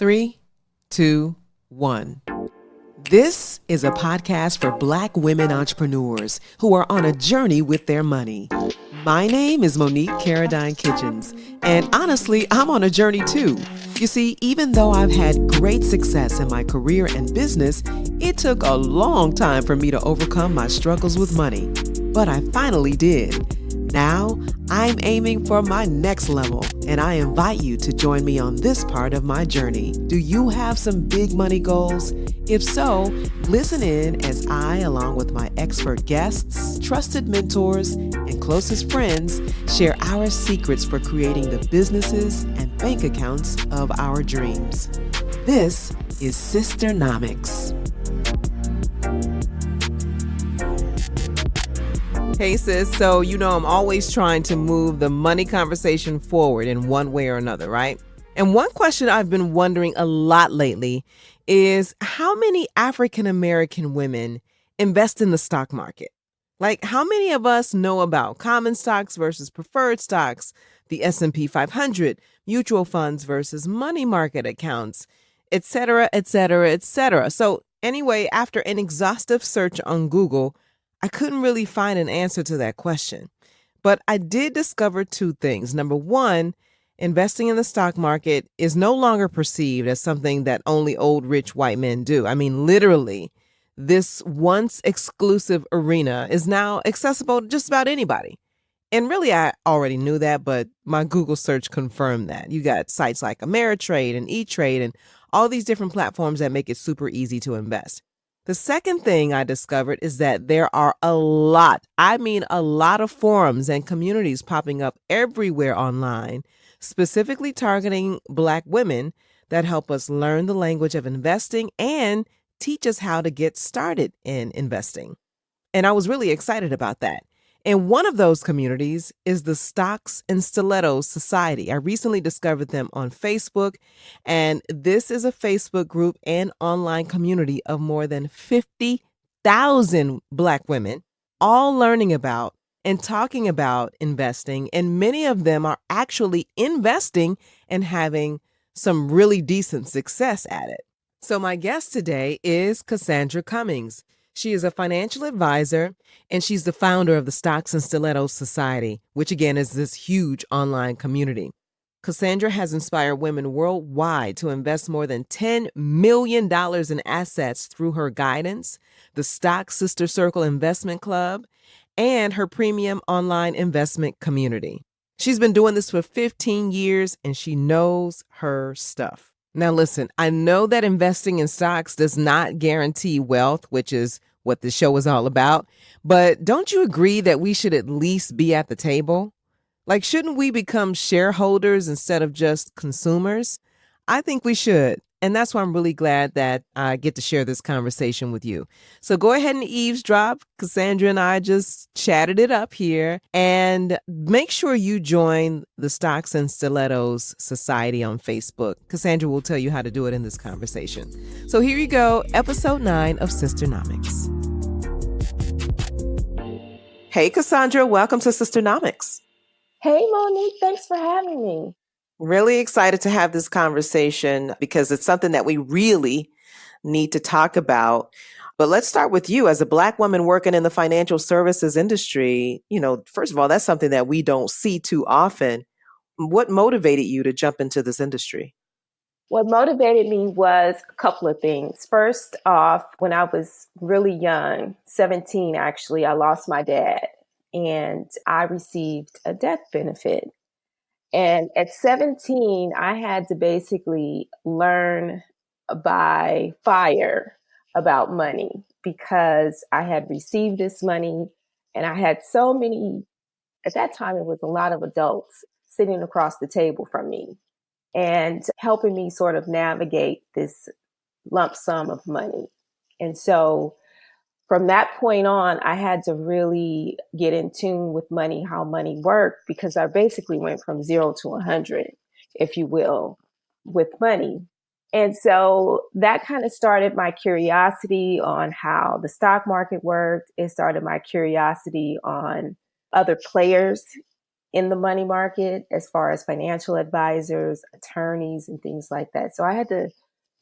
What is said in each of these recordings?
Three, two, one. This is a podcast for Black women entrepreneurs who are on a journey with their money. My name is Monique Caradine Kitchens, and honestly, I'm on a journey too. You see, even though I've had great success in my career and business, it took a long time for me to overcome my struggles with money. But I finally did. Now, I'm aiming for my next level, and I invite you to join me on this part of my journey. Do you have some big money goals? If so, listen in as I, along with my expert guests, trusted mentors, and closest friends, share our secrets for creating the businesses and bank accounts of our dreams. This is Sisternomics. Hey sis, so I'm always trying to move the money conversation forward in one way or another, right? And one question I've been wondering a lot lately is how many African American women invest in the stock market? Like, how many of us know about common stocks versus preferred stocks, the S&P 500, mutual funds versus money market accounts, et cetera, et cetera, et cetera. So anyway, after an exhaustive search on Google, I couldn't really find an answer to that question. But I did discover two things. Number one, investing in the stock market is no longer perceived as something that only old rich white men do. I mean, literally, this once exclusive arena is now accessible to just about anybody. And really, I already knew that, but my Google search confirmed that. You got sites like Ameritrade and E-Trade and all these different platforms that make it super easy to invest. The second thing I discovered is that there are a lot of forums and communities popping up everywhere online, specifically targeting Black women that help us learn the language of investing and teach us how to get started in investing. And I was really excited about that. And one of those communities is the Stocks and Stilettos Society. I recently discovered them on Facebook, and this is a Facebook group and online community of more than 50,000 Black women, all learning about and talking about investing, and many of them are actually investing and having some really decent success at it. So my guest today is Cassandra Cummings. She is a financial advisor, and she's the founder of the Stocks and Stilettos Society, which again is this huge online community. Cassandra has inspired women worldwide to invest more than $10 million in assets through her guidance, the Stock Sister Circle Investment Club, and her premium online investment community. She's been doing this for 15 years, and she knows her stuff. Now, listen, I know that investing in stocks does not guarantee wealth, which is what the show is all about. But don't you agree that we should at least be at the table? Like, shouldn't we become shareholders instead of just consumers? I think we should. And that's why I'm really glad that I get to share this conversation with you. So go ahead and eavesdrop. Cassandra and I just chatted it up here. And make sure you join the Stocks and Stilettos Society on Facebook. Cassandra will tell you how to do it in this conversation. So here you go, episode 9 of Sisternomics. Hey, Cassandra, welcome to Sisternomics. Hey, Monique, thanks for having me. Really excited to have this conversation because it's something that we really need to talk about. But let's start with you as a Black woman working in the financial services industry. First of all, that's something that we don't see too often. What motivated you to jump into this industry? What motivated me was a couple of things. First off, when I was really young, 17 actually, I lost my dad and I received a death benefit. And at 17, I had to basically learn by fire about money because I had received this money and I had so many, at that time, it was a lot of adults sitting across the table from me and helping me sort of navigate this lump sum of money. And so from that point on, I had to really get in tune with money, how money worked, because I basically went from 0 to 100, if you will, with money. And so that kind of started my curiosity on how the stock market worked. It started my curiosity on other players in the money market as far as financial advisors, attorneys, and things like that. So I had to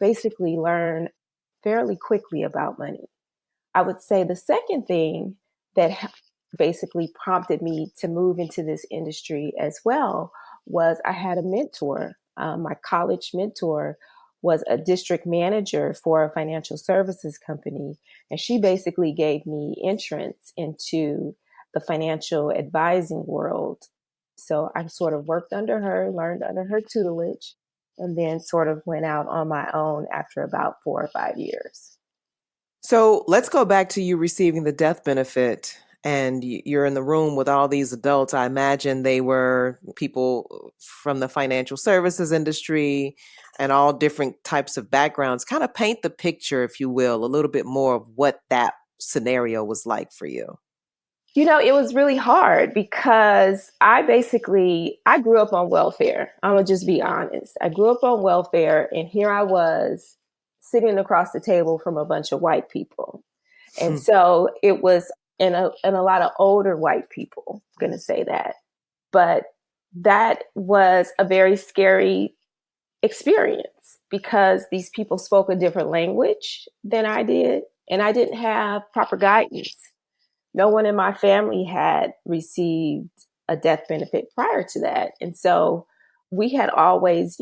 basically learn fairly quickly about money. I would say the second thing that basically prompted me to move into this industry as well was I had a mentor. My college mentor was a district manager for a financial services company, and she basically gave me entrance into the financial advising world. So I sort of worked under her, learned under her tutelage, and then sort of went out on my own after about 4 or 5 years. So let's go back to you receiving the death benefit, and you're in the room with all these adults. I imagine they were people from the financial services industry and all different types of backgrounds. Kind of paint the picture, if you will, a little bit more of what that scenario was like for you. It was really hard because I grew up on welfare. I'm gonna just be honest. I grew up on welfare, and here I was sitting across the table from a bunch of white people. And so it was and a lot of older white people, I'm gonna say that. But that was a very scary experience because these people spoke a different language than I did, and I didn't have proper guidance. No one in my family had received a death benefit prior to that. And so we had always,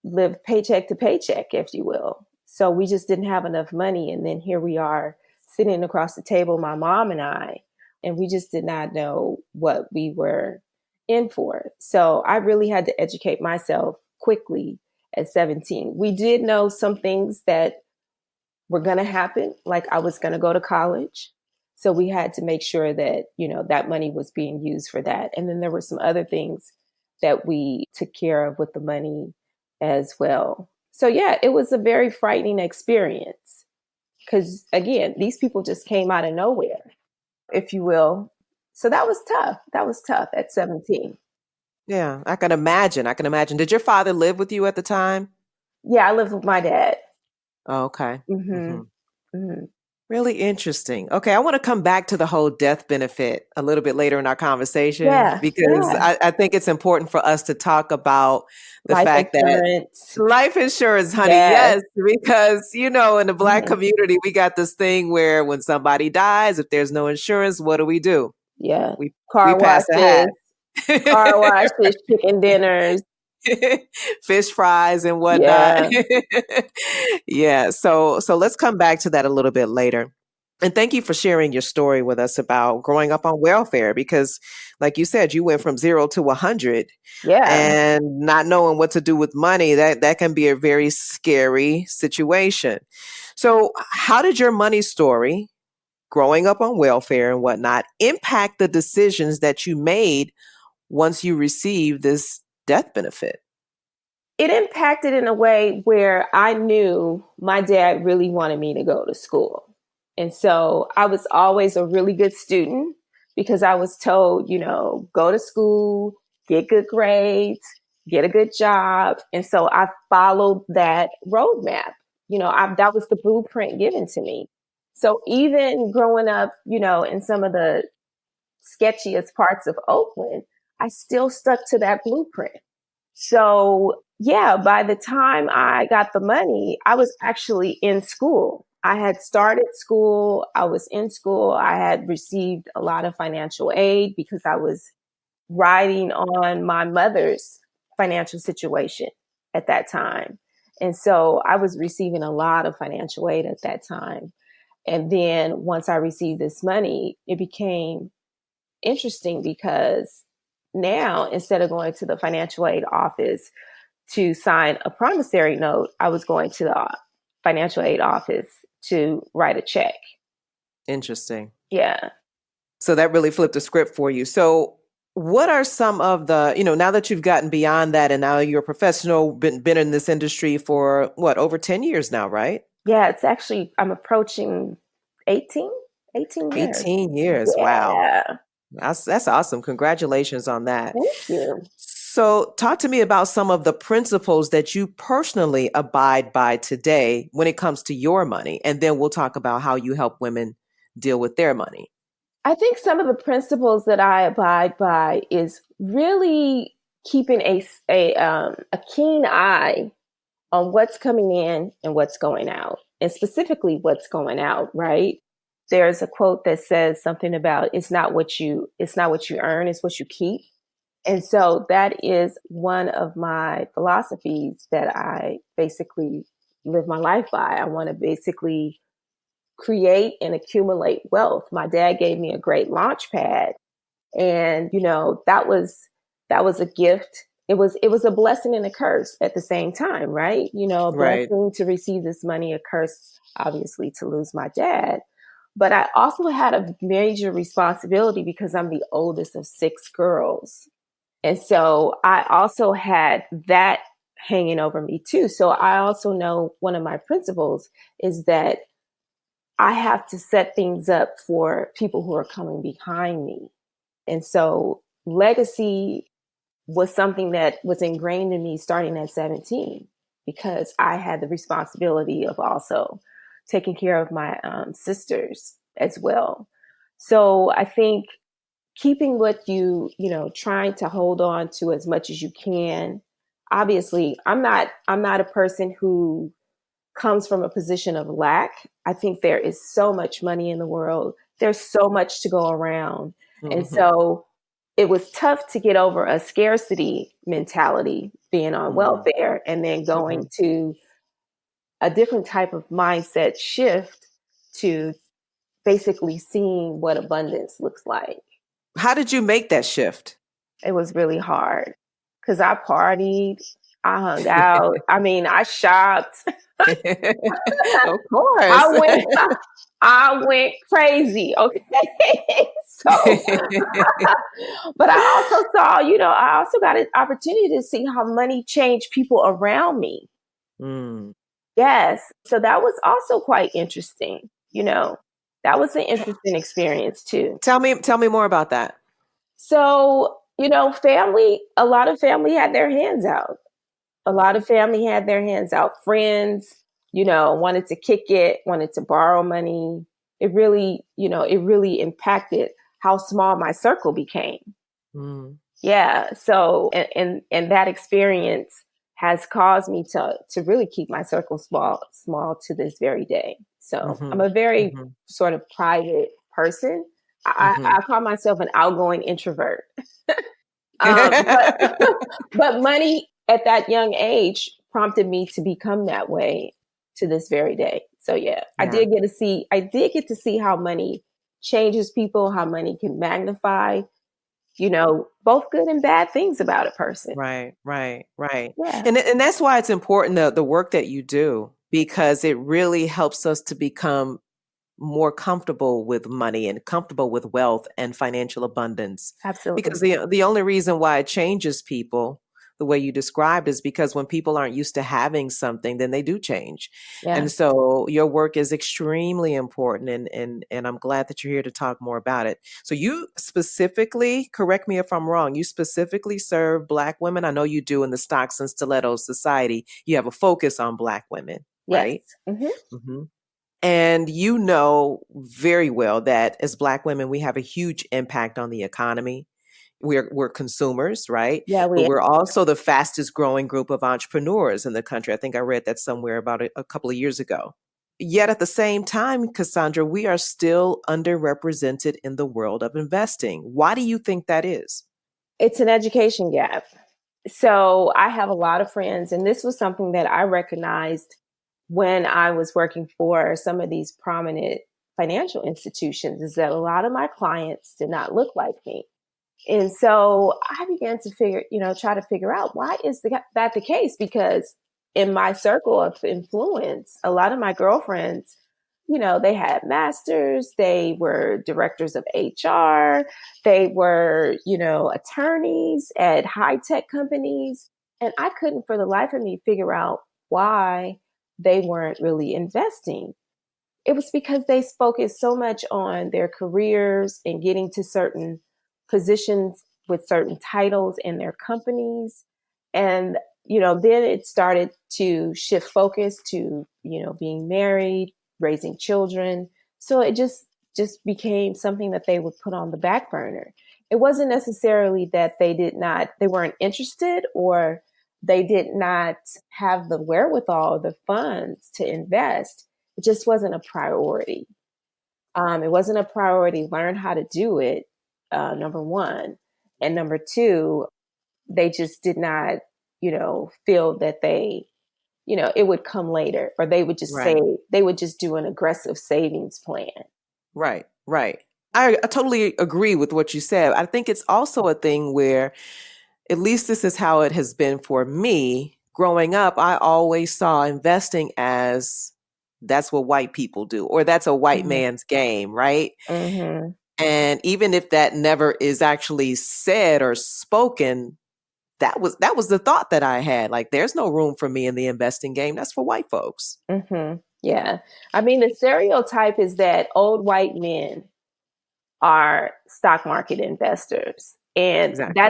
lived paycheck to paycheck, if you will. So we just didn't have enough money. And then here we are sitting across the table, my mom and I, and we just did not know what we were in for. So I really had to educate myself quickly at 17. We did know some things that were going to happen, like I was going to go to college. So we had to make sure that, that money was being used for that. And then there were some other things that we took care of with the money as well. So yeah, it was a very frightening experience because again, these people just came out of nowhere, if you will. So that was tough. That was tough at 17. Yeah, I can imagine. I can imagine. Did your father live with you at the time? Yeah, I lived with my dad. Oh, okay. Hmm. Hmm. Really interesting. Okay, I want to come back to the whole death benefit a little bit later in our conversation Yeah, because yeah. I think it's important for us to talk about the Life fact that insurance. life insurance, honey, Yes. yes, because, in the Black Mhm. community, we got this thing where when somebody dies, if there's no insurance, what do? Yeah. We Car pass a hat. washes, car washes, chicken dinners. Fish fries and whatnot. Yeah. Yeah. So let's come back to that a little bit later. And thank you for sharing your story with us about growing up on welfare because like you said, you went from 0 to 100 Yeah. and not knowing what to do with money, that can be a very scary situation. So how did your money story, growing up on welfare and whatnot, impact the decisions that you made once you received this death benefit? It impacted in a way where I knew my dad really wanted me to go to school. And so I was always a really good student because I was told, go to school, get good grades, get a good job. And so I followed that roadmap. That was the blueprint given to me. So even growing up, in some of the sketchiest parts of Oakland, I still stuck to that blueprint. So, yeah, by the time I got the money, I was actually in school. I had started school, I was in school, I had received a lot of financial aid because I was riding on my mother's financial situation at that time. And so I was receiving a lot of financial aid at that time. And then once I received this money, it became interesting because now instead of going to the financial aid office to sign a promissory note, I was going to the financial aid office to write a check. Interesting. Yeah. So that really flipped the script for you. So what are some of the, now that you've gotten beyond that and now you're a professional, been in this industry for over 10 years now, right? Yeah, it's actually, I'm approaching 18, 18 years. 18 years. Wow. Yeah. That's awesome. Congratulations on that. Thank you. So talk to me about some of the principles that you personally abide by today when it comes to your money. And then we'll talk about how you help women deal with their money. I think some of the principles that I abide by is really keeping a keen eye on what's coming in and what's going out, and specifically what's going out, right? There's a quote that says something about it's not what you earn, it's what you keep. And so that is one of my philosophies that I basically live my life by. I want to basically create and accumulate wealth. My dad gave me a great launch pad, and that was a gift. It was a blessing and a curse at the same time, right? A Right. blessing to receive this money, a curse obviously to lose my dad. But I also had a major responsibility because I'm the oldest of six girls. And so I also had that hanging over me too. So I also know one of my principles is that I have to set things up for people who are coming behind me. And so legacy was something that was ingrained in me starting at 17 because I had the responsibility of also taking care of my sisters as well. So I think keeping what trying to hold on to as much as you can. Obviously, I'm not a person who comes from a position of lack. I think there is so much money in the world. There's so much to go around. And Hmm. so it was tough to get over a scarcity mentality being on Hmm. welfare and then Hmm. going to a different type of mindset shift to basically seeing what abundance looks like. How did you make that shift? It was really hard because I partied, I hung out. I mean, I shopped. Of course. I went, I went crazy. Okay, so, but I also saw, I also got an opportunity to see how money changed people around me. Mm. Yes, so that was also quite interesting. That was an interesting experience too. Tell me more about that. So, family, a lot of family had their hands out. A lot of family had their hands out. Friends, wanted to kick it, wanted to borrow money. It really impacted how small my circle became. Mm. Yeah. So, and that experience has caused me to really keep my circle small to this very day. So I'm Mhm. a very Mhm. sort of private person. I Mhm. call myself an outgoing introvert. But but money at that young age prompted me to become that way to this very day. So yeah, Yeah. I did get to see how money changes people, how money can magnify, both good and bad things about a person. Right, right, right. Yeah, And that's why it's important the work that you do because it really helps us to become more comfortable with money and comfortable with wealth and financial abundance. Because absolutely. the only reason why it changes people the way you described is because when people aren't used to having something, then they do change. Yeah. And so your work is extremely important and I'm glad that you're here to talk more about it. So you specifically, correct me if I'm wrong, you specifically serve Black women. I know you do in the Stocks and Stilettos Society. You have a focus on Black women, Yes. right? Hmm. Hmm. And you know very well that as Black women, we have a huge impact on the economy. We're consumers, right? Yeah, But we we're also the fastest growing group of entrepreneurs in the country. I think I read that somewhere about a couple of years ago. Yet at the same time, Cassandra, we are still underrepresented in the world of investing. Why do you think that is? it's an education gap. So I have a lot of friends, and this was something that I recognized when I was working for some of these prominent financial institutions, is that a lot of my clients did not look like me. And so I began to try to figure out why is that the case? Because in my circle of influence, a lot of my girlfriends, they had masters, they were directors of HR, they were, attorneys at high tech companies. And I couldn't for the life of me figure out why they weren't really investing. It was because they focused so much on their careers and getting to certain positions with certain titles in their companies. And, then it started to shift focus to, being married, raising children. So it just just became something that they would put on the back burner. It wasn't necessarily that they weren't interested, or they did not have the wherewithal, the funds to invest. It just wasn't a priority. It wasn't a priority. Learn how to do it, number one. And number two, they just did not, feel that it would come later, or they would just say, Right. they would just do an aggressive savings plan. Right. Right. I totally agree with what you said. I think it's also a thing where, at least this is how it has been for me. Growing up, I always saw investing as that's what white people do, or that's a white Mm-hmm. man's game, right? Mm-hmm. And even if that never is actually said or spoken, that was the thought that I had. Like, there's no room for me in the investing game. That's for white folks. Mm-hmm. Yeah. I mean, the stereotype is that old white men are stock market investors. And Exactly.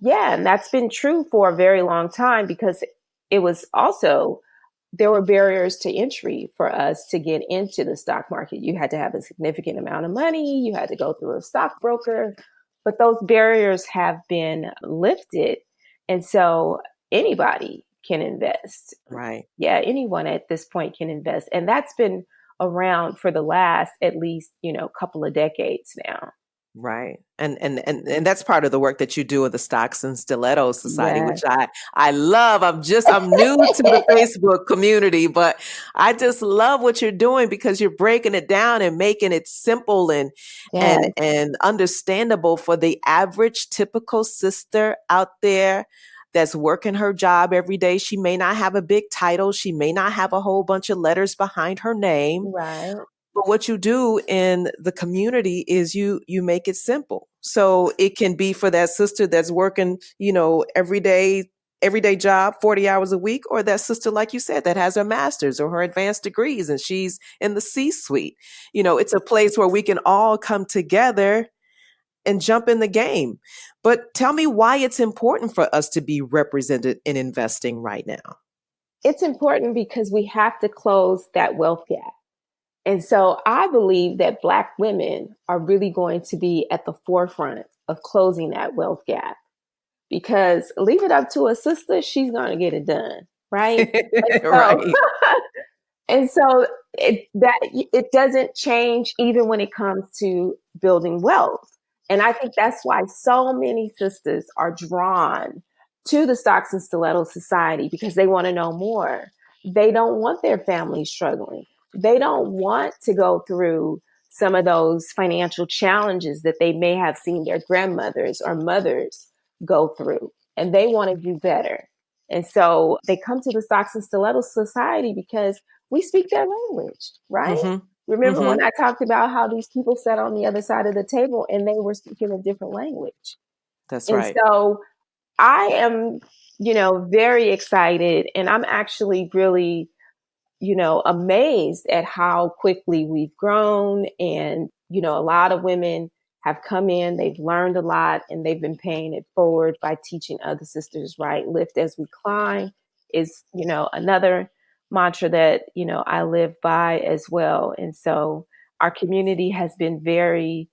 and that's been true for a very long time, because it was also, there were barriers to entry for us to get into the stock market. You had to have a significant amount of money, you had to go through a stockbroker, but those barriers have been lifted. And so anybody can invest. Right. Yeah, anyone at this point can invest. And that's been around for the last, at least, couple of decades now. Right. And that's part of the work that you do with the Stocks and Stilettos Society, Yeah. which I love. I'm new to the Facebook community, but I just love what you're doing, because you're breaking it down and making it simple and Yeah. and understandable for the average typical sister out there that's working her job every day. She may not have a big title, she may not have a whole bunch of letters behind her name, Right. but what you do in the community is you make it simple. So it can be for that sister that's working, everyday job, 40 hours a week, or that sister, like you said, that has her master's or her advanced degrees and she's in the C-suite. It's a place where we can all come together and jump in the game. But tell me why it's important for us to be represented in investing right now. It's important because we have to close that wealth gap. And so I believe that Black women are really going to be at the forefront of closing that wealth gap, because leave it up to a sister, she's going to get it done. Right. And so, Right. and so it doesn't change even when it comes to building wealth. And I think that's why so many sisters are drawn to the Stocks and Stilettos Society, because they want to know more. They don't want their family struggling. They don't want to go through some of those financial challenges that they may have seen their grandmothers or mothers go through. And they want to do better. And so they come to the Stocks and Stilettos Society because we speak their language, right? Mm-hmm. Remember Mm-hmm. when I talked about how these people sat on the other side of the table and they were speaking a different language? That's And right. so I am, very excited, and I'm actually really, amazed at how quickly we've grown. And, a lot of women have come in, they've learned a lot, and they've been paying it forward by teaching other sisters, right? Lift as we climb is, another mantra that, I live by as well. And so our community has been very,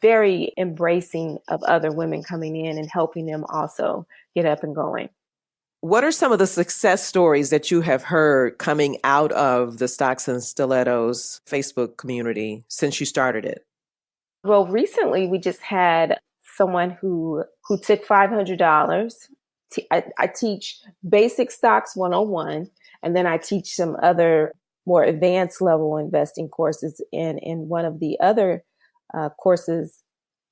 very embracing of other women coming in and helping them also get up and going. What are some of the success stories that you have heard coming out of the Stocks and Stilettos Facebook community since you started it? Well, recently we just had someone who took $500. I teach basic stocks 101, and then I teach some other more advanced level investing courses. In one of the other courses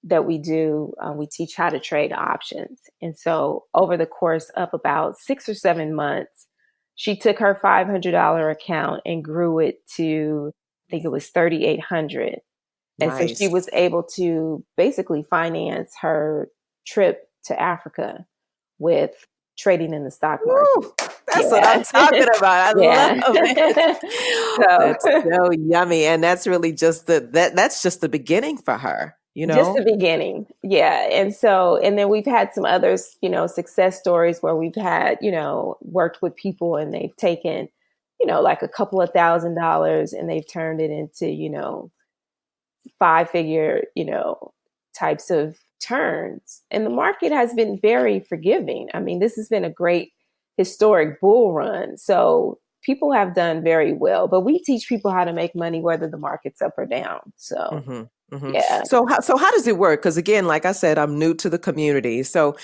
that we do, we teach how to trade options. And so over the course of about 6 or 7 months, she took her $500 account and grew it to, I think it was 3,800. And so she Nice. was able to basically finance her trip to Africa with trading in the stock market. Woo, that's what I'm Yeah. talking about. I love Yeah. it. That's So so yummy. And that's really just that's just the beginning for her, you just the know? beginning. Yeah. And so, and then we've had some others, success stories where we've had, worked with people and they've taken, like a couple of $1,000s and they've turned it into, 5-figure, types of turns. And the market has been very forgiving. I mean, this has been a great historic bull run. So people have done very well, but we teach people how to make money whether the market's up or down. So, hmm hmm yeah. So how does it work? Because again, like I said, I'm new to the community. So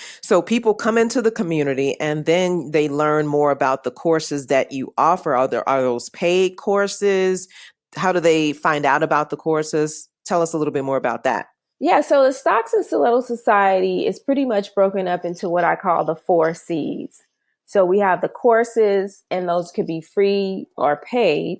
people come into the community and then they learn more about the courses that you offer. Are those paid courses? How do they find out about the courses? Tell us a little bit more about that. Yeah, so the Stocks and Stiletto Society is pretty much broken up into what I call the 4 C's. So we have the courses, and those could be free or paid.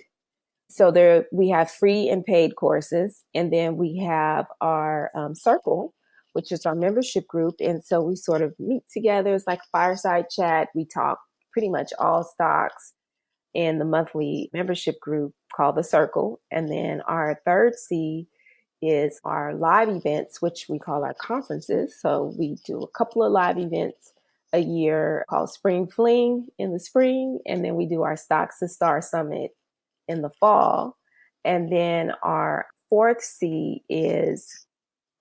So there we have free and paid courses, and then we have our circle, which is our membership group. And so we sort of meet together. It's like fireside chat. We talk pretty much all stocks in the monthly membership group called the circle. And then our third C is our live events, which we call our conferences. So we do a couple of live events a year called Spring Fling in the spring, and then we do our Stocks to Star Summit in the fall. And then our fourth C is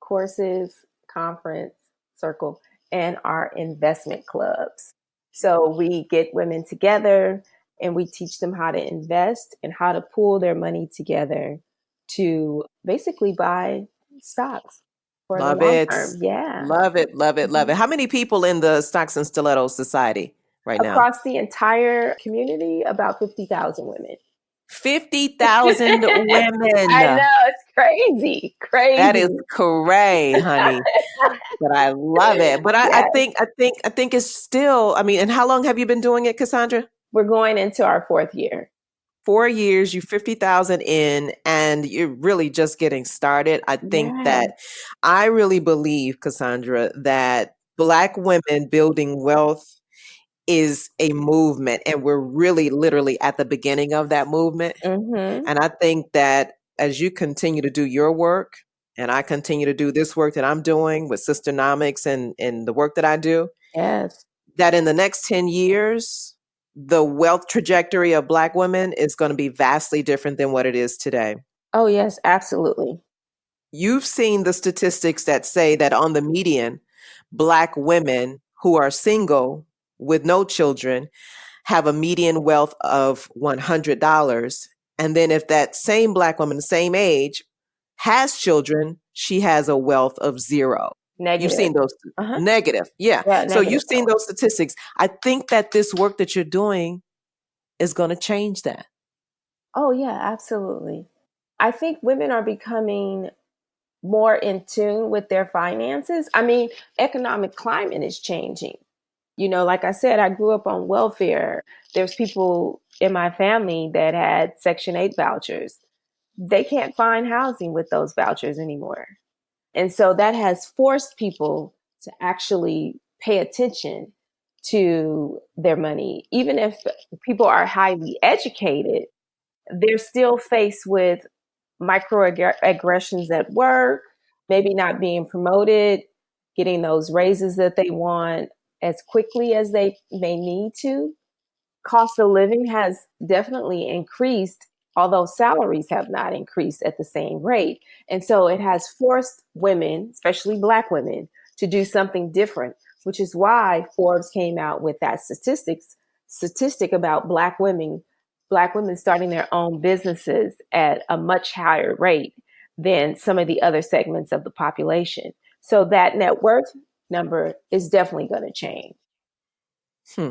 courses, conference, circle, and our investment clubs. So we get women together and we teach them how to invest and how to pool their money together to basically buy stocks for the Love long it. term. Yeah. Love it. Love it. Love Mhm. it. How many people in the Stocks and Stilettos Society right now? Across the entire community, about 50,000 women. 50,000 I women. know, it's crazy, That is crazy. cray, honey. But I love it. But I Yes, think I think I think it's still, I mean, and how long have you been doing it, Cassandra? we're going into our fourth year. 4 years, you 50,000 in, and you're really just getting started. I think Yes. that I really believe, Cassandra, that Black women building wealth is a movement, and we're really literally at the beginning of that movement. Mm-hmm. And I think that as you continue to do your work, and I continue to do this work that I'm doing with Sisternomics and the work that I do, Yes. that in the next 10 years, the wealth trajectory of Black women is going to be vastly different than what it is today. Oh, yes, absolutely. You've seen the statistics that say that on the median, Black women who are single with no children have a median wealth of $100. And then if that same Black woman, the same age, has children, she has a wealth of zero. You've Negative. seen those Uh-huh. negative. Yeah. Yeah, So negative you've seen going. those statistics. I think that this work that you're doing is going to change that. Oh, yeah, absolutely. I think women are becoming more in tune with their finances. I mean, economic climate is changing. Like I said, I grew up on welfare. There's people in my family that had Section 8 vouchers. They can't find housing with those vouchers anymore. And so that has forced people to actually pay attention to their money. Even if people are highly educated, they're still faced with microaggressions at work, maybe not being promoted, getting those raises that they want as quickly as they may need to. Cost of living has definitely increased, although salaries have not increased at the same rate. And so it has forced women, especially Black women, to do something different, which is why Forbes came out with that statistic about Black women starting their own businesses at a much higher rate than some of the other segments of the population. So that net worth number is definitely going to change. Hmm.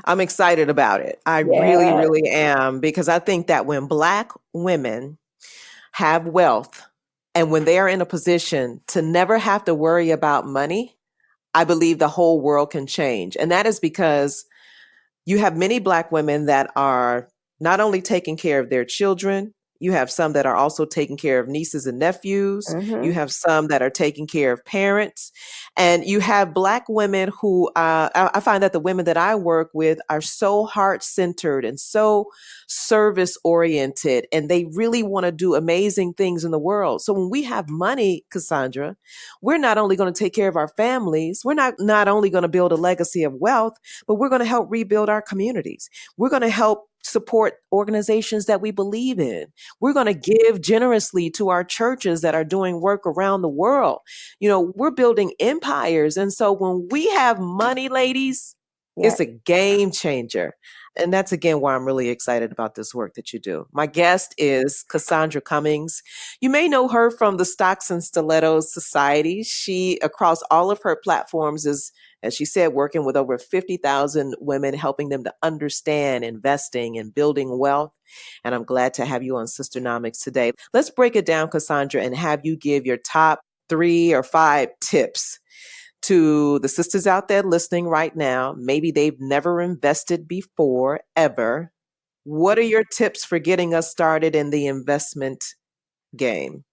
I'm excited about it. I really, Yeah. really am, because I think that when Black women have wealth and when they are in a position to never have to worry about money, I believe the whole world can change. And that is because you have many Black women that are not only taking care of their children, you have some that are also taking care of nieces and nephews. You Mm-hmm. have some that are taking care of parents. And you have Black women who, I find that the women that I work with are so heart centered and so service oriented, and they really want to do amazing things in the world. So when we have money, Cassandra, we're not only going to take care of our families, we're not only going to build a legacy of wealth, but we're going to help rebuild our communities. We're going to help support organizations that we believe in. We're going to give generously to our churches that are doing work around the world. We're building empires. And so when we have money, ladies, Yeah. it's a game changer. And that's again why I'm really excited about this work that you do. My guest is Cassandra Cummings. You may know her from the Stocks and Stilettos Society. She, across all of her platforms, is, as she said, working with over 50,000 women, helping them to understand investing and building wealth. And I'm glad to have you on Sisternomics today. Let's break it down, Cassandra, and have you give your top 3 or 5 tips to the sisters out there listening right now. Maybe they've never invested before, ever. What are your tips for getting us started in the investment game?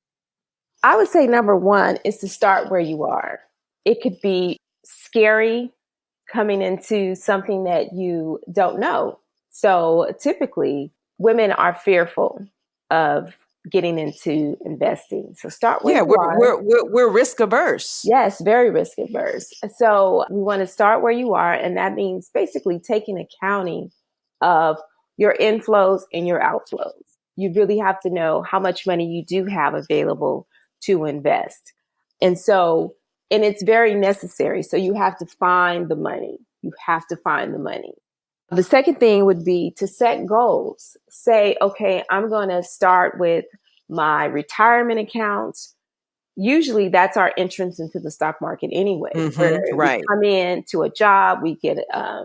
I would say number one is to start where you are. It could be scary coming into something that you don't know. So typically, women are fearful of getting into investing. So start where Yeah, you are. we're risk averse. Yes, very risk averse. So we want to start where you are, and that means basically taking accounting of your inflows and your outflows. You really have to know how much money you do have available to invest. And it's very necessary. So you have to find the money. You have to find the money. The second thing would be to set goals. Say, okay, I'm going to start with my retirement accounts. Usually that's our entrance into the stock market anyway, where we Right. come in to a job, we get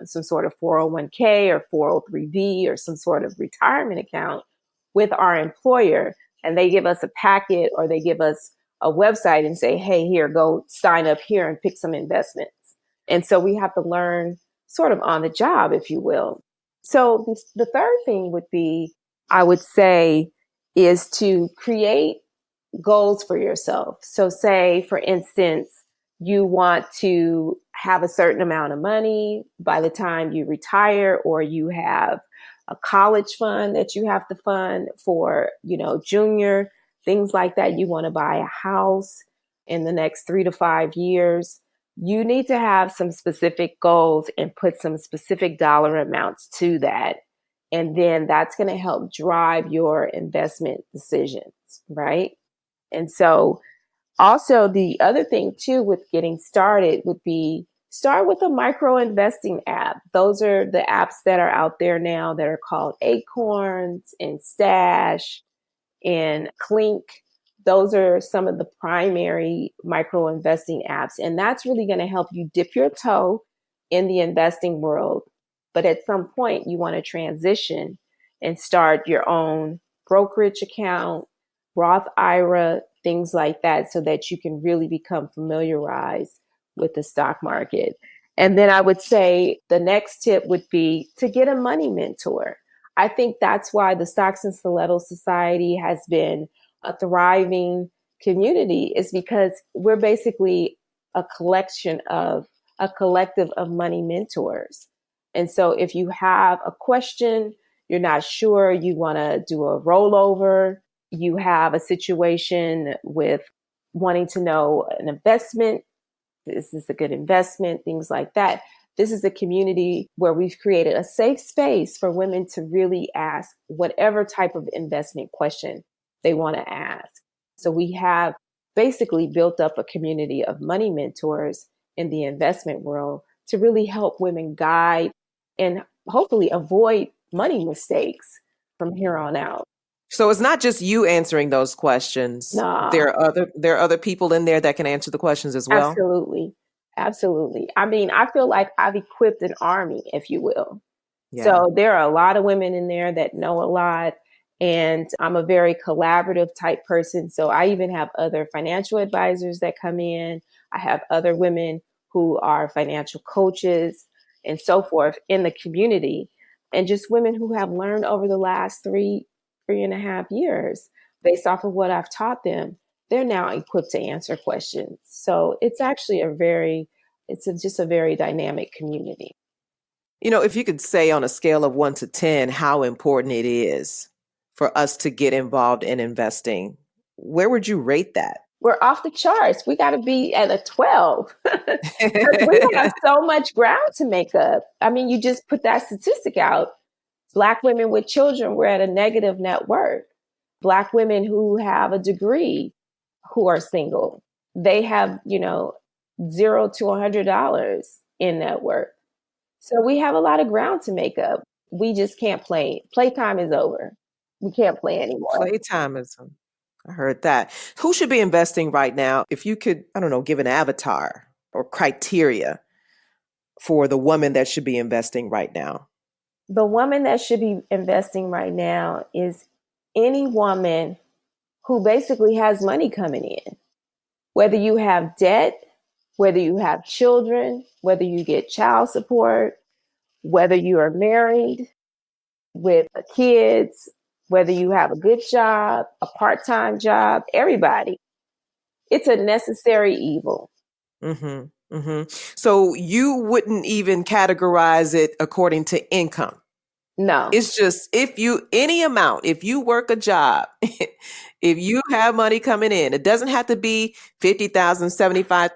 some sort of 401k or 403b or some sort of retirement account with our employer, and they give us a packet or they give us a website and say, hey, here, go sign up here and pick some investments. And so we have to learn sort of on the job, if you will. So the third thing would be, I would say, is to create goals for yourself. So say, for instance, you want to have a certain amount of money by the time you retire, or you have a college fund that you have to fund for, junior, things like that. You want to buy a house in the next 3 to 5 years. You need to have some specific goals and put some specific dollar amounts to that. And then that's going to help drive your investment decisions, right? And so also the other thing too with getting started would be start with a micro investing app. Those are the apps that are out there now that are called Acorns and Stash and Clink. Those are some of the primary micro investing apps. And that's really going to help you dip your toe in the investing world. But at some point, you want to transition and start your own brokerage account, Roth IRA, things like that, so that you can really become familiarized with the stock market. And then I would say the next tip would be to get a money mentor. I think that's why the Stocks and Stilettos Society has been a thriving community, is because we're basically a collective of money mentors. And so if you have a question, you're not sure, you want to do a rollover, you have a situation with wanting to know an investment, is this a good investment, things like that. This is a community where we've created a safe space for women to really ask whatever type of investment question they want to ask. So we have basically built up a community of money mentors in the investment world to really help women guide and hopefully avoid money mistakes from here on out. So it's not just you answering those questions. Nah. There are other people in there that can answer the questions as well. Absolutely. Absolutely. I mean, I feel like I've equipped an army, if you will. Yeah. So there are a lot of women in there that know a lot. And I'm a very collaborative type person. So I even have other financial advisors that come in. I have other women who are financial coaches and so forth in the community. And just women who have learned over the last 3.5 years based off of what I've taught them. They're now equipped to answer questions. So it's actually just a very dynamic community. If you could say on a scale of 1 to 10 how important it is for us to get involved in investing, where would you rate that? We're off the charts. We got to be at a 12. We have so much ground to make up. I mean, you just put that statistic out. Black women with children were at a negative net worth. Black women who have a degree who are single, they have, $0 to $100 in net worth. So we have a lot of ground to make up. We just can't play. Playtime is over. We can't play anymore. Playtime is, I heard that. Who should be investing right now? If you could, I don't know, give an avatar or criteria for the woman that should be investing right now. The woman that should be investing right now is any woman who basically has money coming in. Whether you have debt, whether you have children, whether you get child support, whether you are married with kids, whether you have a good job, a part-time job, everybody. It's a necessary evil. Mm-hmm. Mm-hmm. So you wouldn't even categorize it according to income. No. It's just any amount, if you work a job, if you have money coming in, it doesn't have to be $50,000, $75,000,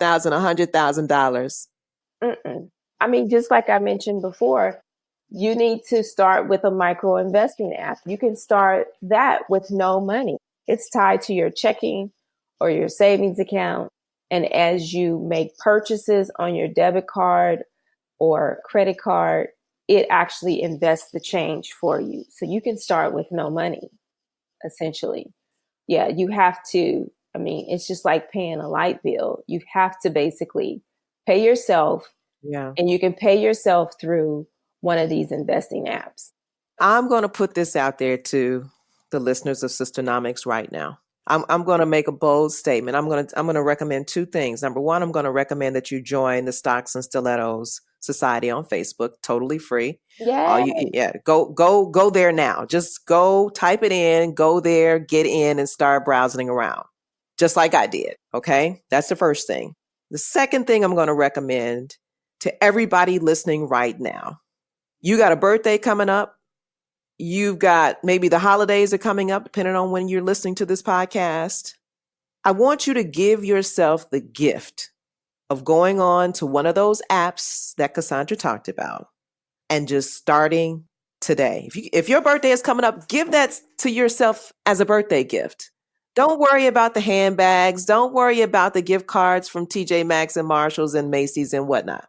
$100,000. I mean, just like I mentioned before, you need to start with a micro investing app. You can start that with no money. It's tied to your checking or your savings account. And as you make purchases on your debit card or credit card, it actually invests the change for you. So you can start with no money, essentially. Yeah, you have to. I mean, it's just like paying a light bill. You have to basically pay yourself. Yeah. And you can pay yourself through one of these investing apps. I'm going to put this out there to the listeners of Sisternomics right now. I'm going to make a bold statement. I'm going to recommend two things. Number one, I'm going to recommend that you join the Stocks and Stilettos Society on Facebook, totally free. Yeah. Go there now. Just go type it in, go there, get in and start browsing around. Just like I did. Okay. That's the first thing. The second thing I'm going to recommend to everybody listening right now. You got a birthday coming up. You've got maybe the holidays are coming up, depending on when you're listening to this podcast. I want you to give yourself the gift of going on to one of those apps that Cassandra talked about and just starting today. If your birthday is coming up, give that to yourself as a birthday gift. Don't worry about the handbags. Don't worry about the gift cards from TJ Maxx and Marshalls and Macy's and whatnot.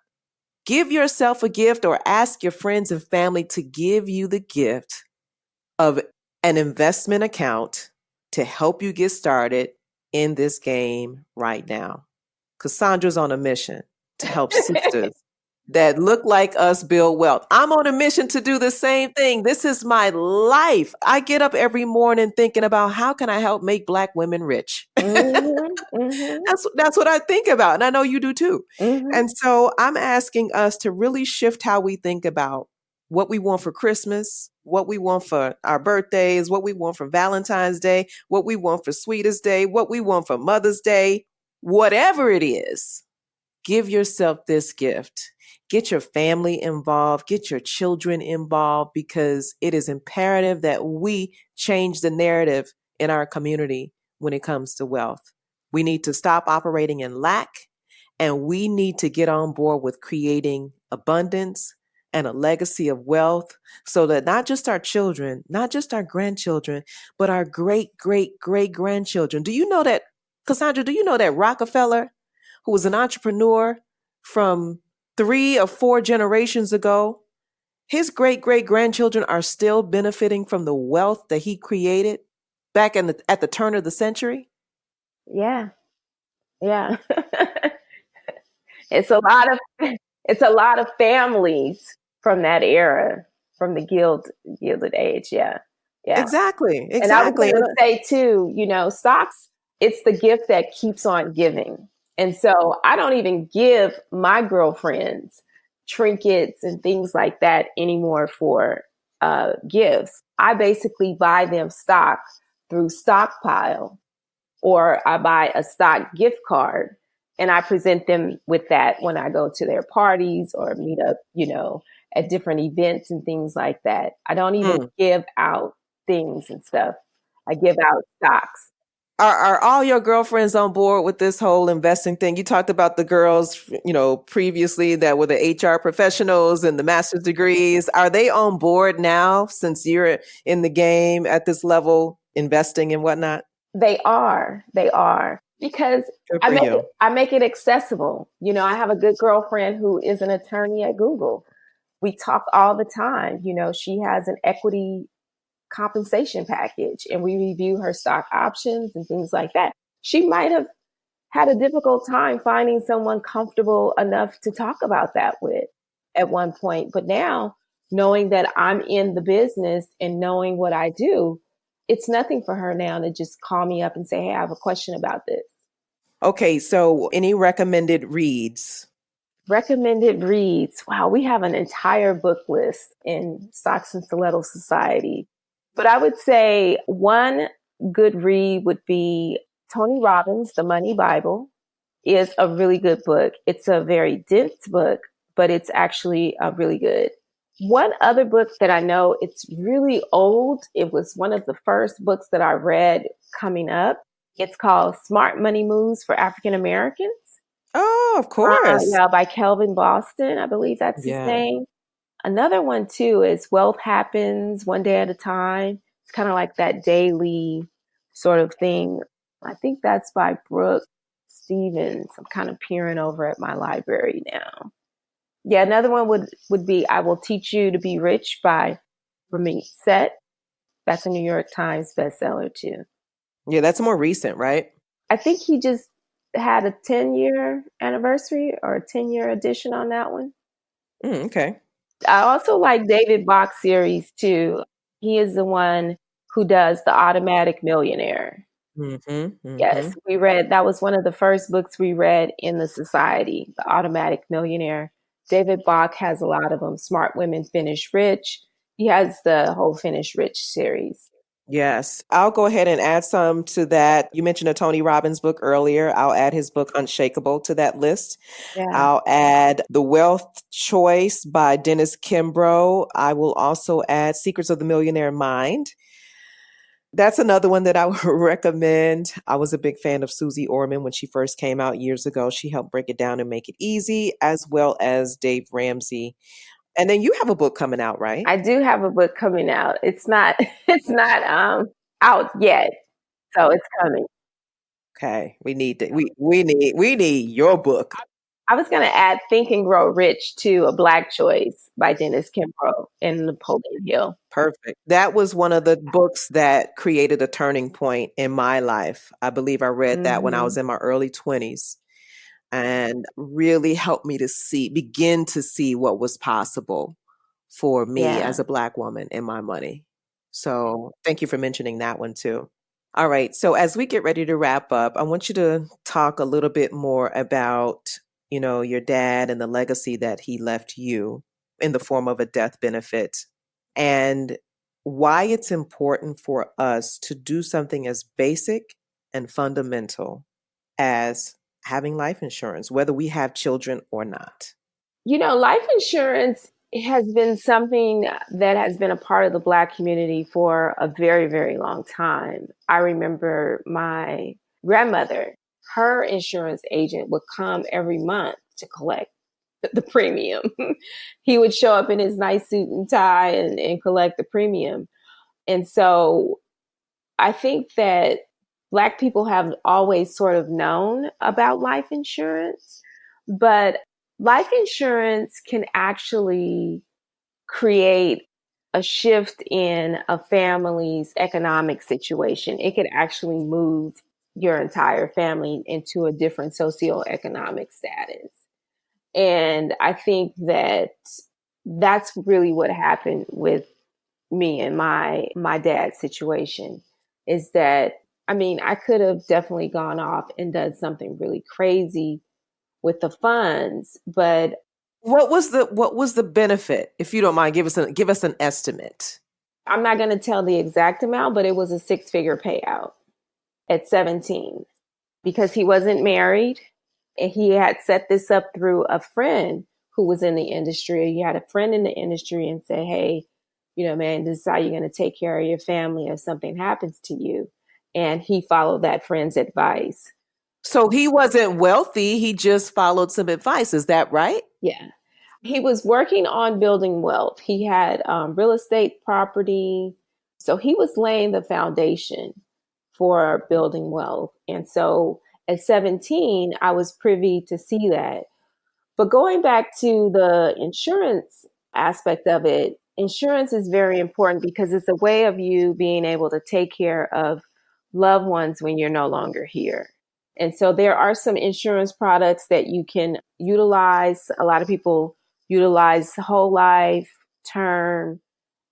Give yourself a gift or ask your friends and family to give you the gift of an investment account to help you get started in this game right now. Cassandra's on a mission to help sisters that look like us build wealth. I'm on a mission to do the same thing. This is my life. I get up every morning thinking about how can I help make Black women rich? That's what I think about. And I know you do too. And so I'm asking us to really shift how we think about what we want for Christmas, what we want for our birthdays, what we want for Valentine's Day, what we want for Sweetest Day, what we want for Mother's Day, whatever it is. Give yourself this gift. Get your family involved, get your children involved, because it is imperative that we change the narrative in our community when it comes to wealth. We need to stop operating in lack, and we need to get on board with creating abundance and a legacy of wealth so that not just our children, not just our grandchildren, but our great, great, great grandchildren. Do you know that, Cassandra, do you know that Rockefeller, who was an entrepreneur from 3 or 4 generations ago, his great, great grandchildren are still benefiting from the wealth that he created back at the turn of the century? Yeah. It's a lot of families from that era, from the Gilded Age. Yeah. Exactly. And I was going to say too, stocks, it's the gift that keeps on giving. And so I don't even give my girlfriends trinkets and things like that anymore for gifts. I basically buy them stock through Stockpile, or I buy a stock gift card and I present them with that when I go to their parties or meet up, at different events and things like that. I don't even give out things and stuff. I give out stocks. Are all your girlfriends on board with this whole investing thing? You talked about the girls, previously that were the HR professionals and the master's degrees. Are they on board now since you're in the game at this level, investing and whatnot? They are. They are. Because Good for you. I make it accessible. I have a good girlfriend who is an attorney at Google. We talk all the time. She has an equity compensation package and we review her stock options and things like that. She might have had a difficult time finding someone comfortable enough to talk about that with at one point. But now, knowing that I'm in the business and knowing what I do, it's nothing for her now to just call me up and say, hey, I have a question about this. Okay, so any recommended reads? Recommended reads. Wow, we have an entire book list in Stocks and Stilettos Society. But I would say one good read would be Tony Robbins' The Money Bible is a really good book. It's a very dense book, but it's actually really good. One other book that I know, it's really old. It was one of the first books that I read coming up. It's called Smart Money Moves for African Americans. Oh, of course. Yeah, by Kelvin Boston. I believe that's his name. Another one too is Wealth Happens One Day at a Time. It's kind of like that daily sort of thing. I think that's by Brooke Stevens. I'm kind of peering over at my library now. Yeah, another one would be I Will Teach You to Be Rich by Ramit Sethi. That's a New York Times bestseller too. Yeah, that's more recent, right? I think he just had a 10-year anniversary or a 10-year edition on that one. Okay. I also like David Bach's series too. He is the one who does The Automatic Millionaire. Yes, we read, that was one of the first books we read in the society, The Automatic Millionaire. David Bach has a lot of them. Smart Women Finish Rich. He has the whole Finish Rich series. Yes. I'll go ahead and add some to that. You mentioned a Tony Robbins book earlier. I'll add his book Unshakable to that list. Yeah. I'll add The Wealth Choice by Dennis Kimbro. I will also add Secrets of the Millionaire Mind. That's another one that I would recommend. I was a big fan of Susie Orman when she first came out years ago. She helped break it down and make it easy, as well as Dave Ramsey. And then you have a book coming out, right? I do have a book coming out. It's not out yet. So it's coming. Okay. We need your book. I was going to add Think and Grow Rich to A Black Choice by Dennis Kimbro and Napoleon Hill. Perfect. That was one of the books that created a turning point in my life. I believe I read that when I was in my early 20s and really helped me to begin to see what was possible for me as a Black woman in my money. So thank you for mentioning that one too. All right. So as we get ready to wrap up, I want you to talk a little bit more about, your dad and the legacy that he left you in the form of a death benefit and why it's important for us to do something as basic and fundamental as having life insurance, whether we have children or not. Life insurance has been something that has been a part of the Black community for a very, very long time. I remember my grandmother, her insurance agent would come every month to collect the premium. He would show up in his nice suit and tie and collect the premium. And so I think that Black people have always sort of known about life insurance, but life insurance can actually create a shift in a family's economic situation. It could actually move your entire family into a different socioeconomic status. And I think that that's really what happened with me and my dad's situation is that, I could have definitely gone off and done something really crazy with the funds, but what was the benefit? If you don't mind, give us an estimate. I'm not going to tell the exact amount, but it was a 6-figure payout at 17 because he wasn't married and he had set this up through a friend who was in the industry. He had a friend in the industry and say, hey, man, this is how you're going to take care of your family if something happens to you. and he followed that friend's advice. So he wasn't wealthy. He just followed some advice. Is that right? Yeah. He was working on building wealth. He had real estate property. So he was laying the foundation for building wealth. And so at 17, I was privy to see that. But going back to the insurance aspect of it, insurance is very important because it's a way of you being able to take care of loved ones when you're no longer here. And so there are some insurance products that you can utilize. A lot of people utilize whole life, term,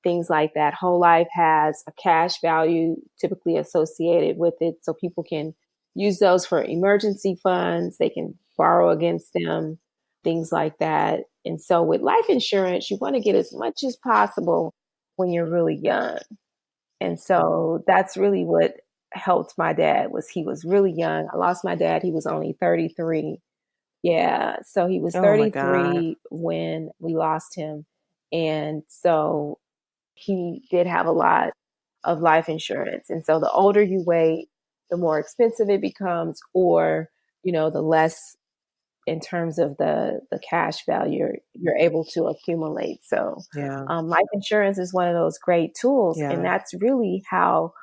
things like that. Whole life has a cash value typically associated with it. So people can use those for emergency funds. They can borrow against them, things like that. And so with life insurance, you want to get as much as possible when you're really young. And so that's really what helped my dad. Was he was really young. I lost my dad. He was only 33. Yeah. So he was Oh my God. 33 when we lost him. And so he did have a lot of life insurance. And so the older you wait, the more expensive it becomes, or, the less in terms of the cash value you're able to accumulate. So Yeah. life insurance is one of those great tools. And Yeah. that's really how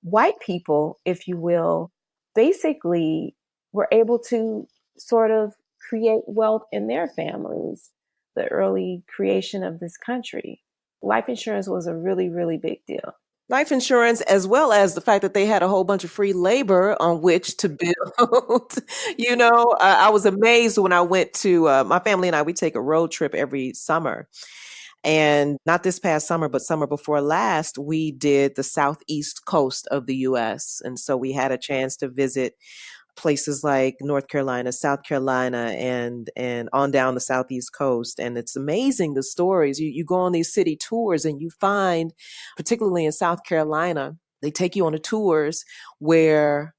white people, if you will, basically were able to sort of create wealth in their families, the early creation of this country. Life insurance was a really, really big deal. Life insurance, as well as the fact that they had a whole bunch of free labor on which to build. I was amazed when I went to my family and I, we take a road trip every summer. And not this past summer, but summer before last, we did the southeast coast of the US. And so we had a chance to visit places like North Carolina, South Carolina, and on down the southeast coast. And it's amazing the stories. You go on these city tours and you find, particularly in South Carolina, they take you on the tours where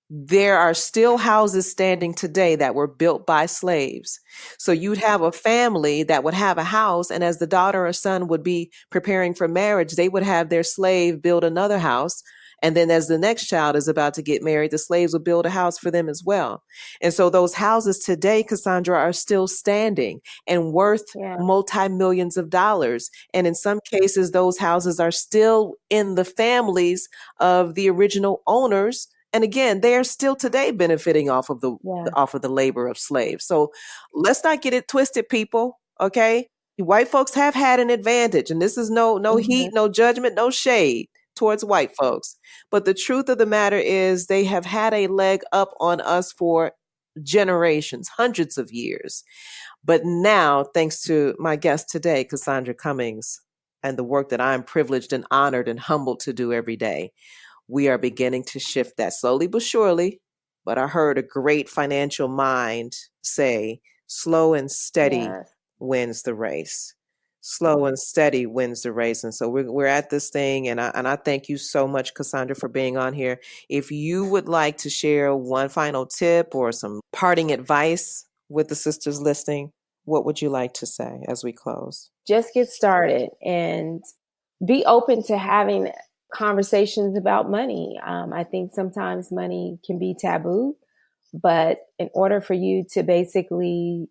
there are still houses standing today that were built by slaves. So you'd have a family that would have a house, and as the daughter or son would be preparing for marriage, they would have their slave build another house. And then as the next child is about to get married, the slaves would build a house for them as well. And so those houses today, Cassandra, are still standing and worth multi-millions of dollars. And in some cases, those houses are still in the families of the original owners. And again, they are still today benefiting off of the labor of slaves. So let's not get it twisted, people. Okay, white folks have had an advantage, and this is no heat, no judgment, no shade towards white folks. But the truth of the matter is, they have had a leg up on us for generations, hundreds of years. But now, thanks to my guest today, Cassandra Cummings, and the work that I'm privileged and honored and humbled to do every day, we are beginning to shift that slowly but surely. But I heard a great financial mind say, slow and steady wins the race. Slow and steady wins the race. And so we're at this thing. And I thank you so much, Cassandra, for being on here. If you would like to share one final tip or some parting advice with the sisters listening, what would you like to say as we close? Just get started and be open to having conversations about money. I think sometimes money can be taboo, but in order for you to basically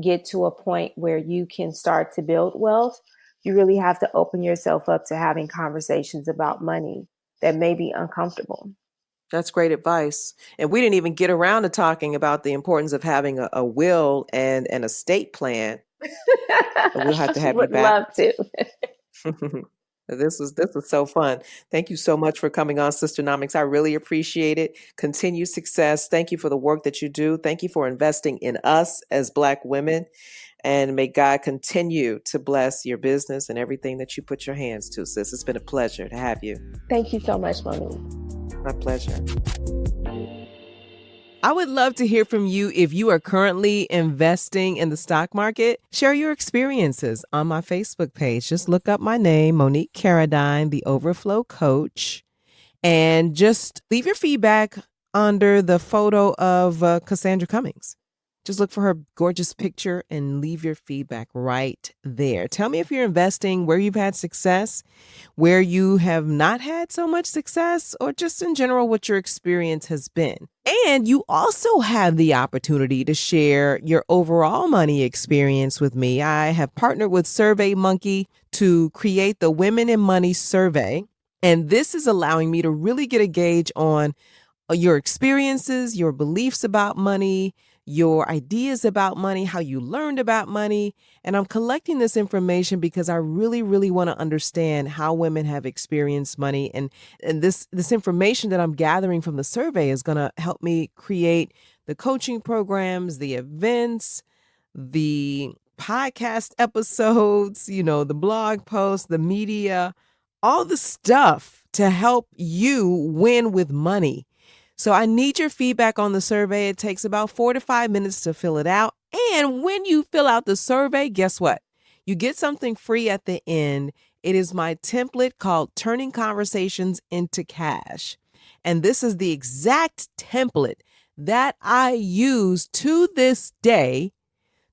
get to a point where you can start to build wealth, you really have to open yourself up to having conversations about money that may be uncomfortable. That's great advice. And we didn't even get around to talking about the importance of having a will and an estate plan. We'll have to have you back. Would love to. This was so fun. Thank you so much for coming on, Sisternomics. I really appreciate it. Continued success. Thank you for the work that you do. Thank you for investing in us as Black women. And may God continue to bless your business and everything that you put your hands to, sis. It's been a pleasure to have you. Thank you so much, Monique. My pleasure. I would love to hear from you if you are currently investing in the stock market. Share your experiences on my Facebook page. Just look up my name, Monique Carradine, the Overflow Coach, and just leave your feedback under the photo of Cassandra Cummings. Just look for her gorgeous picture and leave your feedback right there. Tell me if you're investing, where you've had success, where you have not had so much success, or just in general what your experience has been. And you also have the opportunity to share your overall money experience with me. I have partnered with SurveyMonkey to create the Women in Money survey. And this is allowing me to really get a gauge on your experiences, your beliefs about money, your ideas about money, how you learned about money. And I'm collecting this information because I really, really want to understand how women have experienced money. And this information that I'm gathering from the survey is going to help me create the coaching programs, the events, the podcast episodes, the blog posts, the media, all the stuff to help you win with money. So I need your feedback on the survey. It takes about 4 to 5 minutes to fill it out. And when you fill out the survey, guess what? You get something free at the end. It is my template called Turning Conversations into Cash. And this is the exact template that I use to this day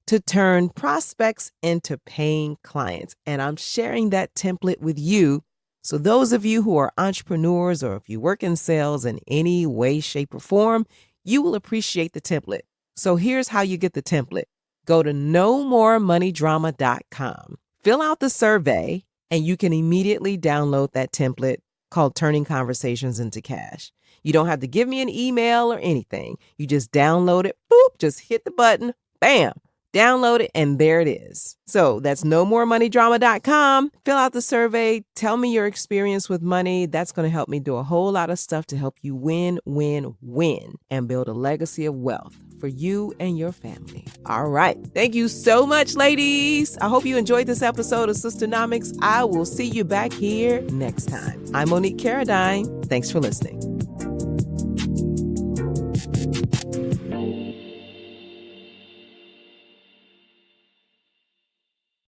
to turn prospects into paying clients. And I'm sharing that template with you. So those of you who are entrepreneurs, or if you work in sales in any way, shape, or form, you will appreciate the template. So here's how you get the template. Go to nomoremoneydrama.com, fill out the survey, and you can immediately download that template called Turning Conversations into Cash. You don't have to give me an email or anything. You just download it, boop, just hit the button, bam. Download it, and there it is. So that's nomoremoneydrama.com. Fill out the survey. Tell me your experience with money. That's going to help me do a whole lot of stuff to help you win, and build a legacy of wealth for you and your family. All right. Thank you so much, ladies. I hope you enjoyed this episode of Sisternomics. I will see you back here next time. I'm Monique Carradine. Thanks for listening.